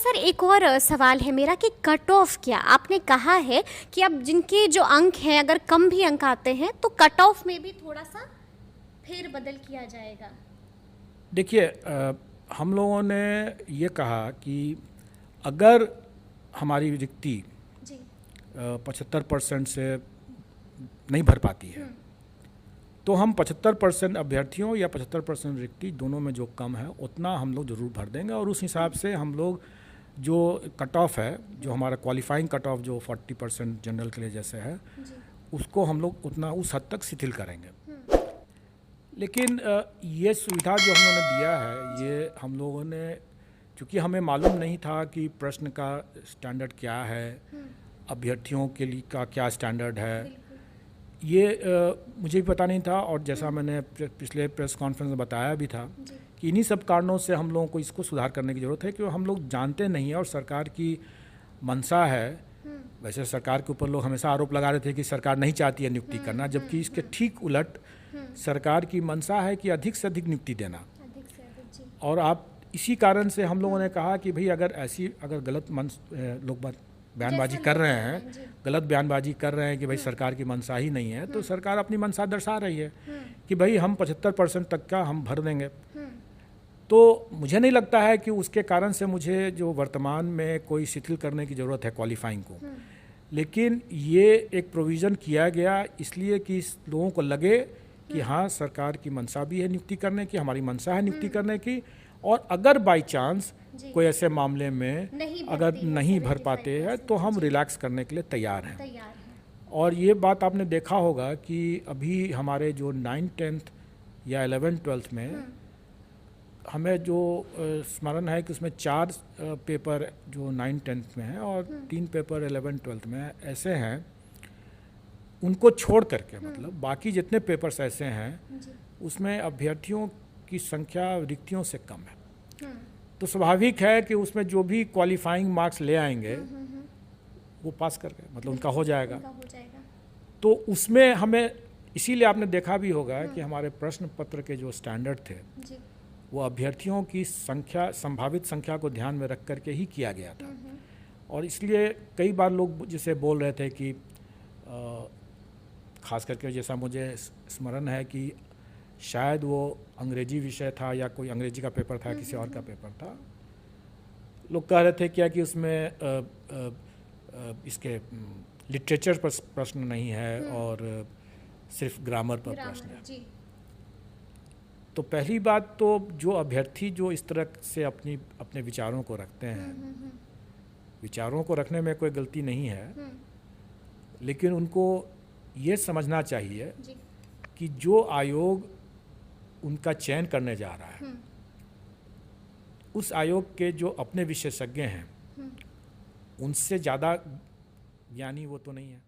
Sir एक और सवाल है मेरा कि कट ऑफ क्या, आपने कहा है कि अब जिनके जो अंक हैं अगर कम भी अंक आते हैं तो कट ऑफ में भी थोड़ा सा फेर बदल किया जाएगा। देखिए, हम लोगों ने ये कहा कि अगर हमारी रिक्ति जी 75% से नहीं भर पाती है तो हम 75% अभ्यर्थियों या 75% रिक्ति दोनों में जो कम है उतना हम लोग ज़रूर भर देंगे। और उस हिसाब से हम लोग जो कट ऑफ है, जो हमारा क्वालिफाइंग कट ऑफ जो 40% जनरल के लिए जैसे है, उसको हम लोग उतना उस हद तक शिथिल करेंगे। लेकिन ये सुविधा जो हम लोगों ने दिया है, ये हम लोगों ने, चूँकि हमें मालूम नहीं था कि प्रश्न का स्टैंडर्ड क्या है, अभ्यर्थियों के लिए का क्या स्टैंडर्ड है, ये मुझे भी पता नहीं था। और जैसा मैंने पिछले प्रेस कॉन्फ्रेंस में बताया भी था कि इन्हीं सब कारणों से हम लोगों को इसको सुधार करने की ज़रूरत है, क्योंकि हम लोग जानते नहीं है और सरकार की मंशा है। वैसे सरकार के ऊपर लोग हमेशा आरोप लगा रहे थे कि सरकार नहीं चाहती है नियुक्ति करना, जबकि इसके ठीक उलट सरकार की मंशा है कि अधिक से अधिक नियुक्ति देना। और आप इसी कारण से हम लोगों ने कहा कि भाई अगर गलत लोग बयानबाजी कर रहे हैं, गलत बयानबाजी कर रहे हैं कि भाई सरकार की मंशा ही नहीं है, तो सरकार अपनी मंशा दर्शा रही है कि भाई हम 75% तक का हम भर देंगे। तो मुझे नहीं लगता है कि उसके कारण से मुझे जो वर्तमान में कोई शिथिल करने की ज़रूरत है क्वालिफाइंग को। लेकिन ये एक प्रोविज़न किया गया इसलिए कि लोगों को लगे कि हाँ, सरकार की मंशा भी है नियुक्ति करने की, हमारी मंशा है नियुक्ति करने की, और अगर बाई चांस कोई ऐसे मामले में अगर नहीं भर पाते हैं तो हम रिलैक्स करने के लिए तैयार हैं। और ये बात आपने देखा होगा कि अभी हमारे जो 9th 10th या 11th 12th में हमें जो स्मरण है कि उसमें 4 पेपर जो 9th 10th में हैं और 3 पेपर 11th 12th में ऐसे हैं, उनको छोड़ करके मतलब बाकी जितने पेपर्स ऐसे हैं उसमें अभ्यर्थियों की संख्या रिक्तियों से कम है। तो स्वाभाविक है कि उसमें जो भी क्वालिफाइंग मार्क्स ले आएंगे वो पास करके मतलब उनका हो जाएगा। तो उसमें हमें, इसीलिए आपने देखा भी होगा कि हमारे प्रश्न पत्र के जो स्टैंडर्ड थे वो अभ्यर्थियों की संख्या, संभावित संख्या को ध्यान में रख करके ही किया गया था। और इसलिए कई बार लोग जिसे बोल रहे थे कि खास करके जैसा मुझे स्मरण है कि शायद वो अंग्रेजी विषय था या कोई अंग्रेजी का पेपर था, किसी और का पेपर था, लोग कह रहे थे क्या कि उसमें इसके लिटरेचर पर प्रश्न नहीं है और सिर्फ ग्रामर पर प्रश्न है। तो पहली बात तो जो अभ्यर्थी जो इस तरह से अपने विचारों को रखते हैं, विचारों को रखने में कोई गलती नहीं है, लेकिन उनको ये समझना चाहिए कि जो आयोग उनका चयन करने जा रहा है उस आयोग के जो अपने विशेषज्ञ हैं उनसे ज़्यादा ज्ञानी वो तो नहीं है।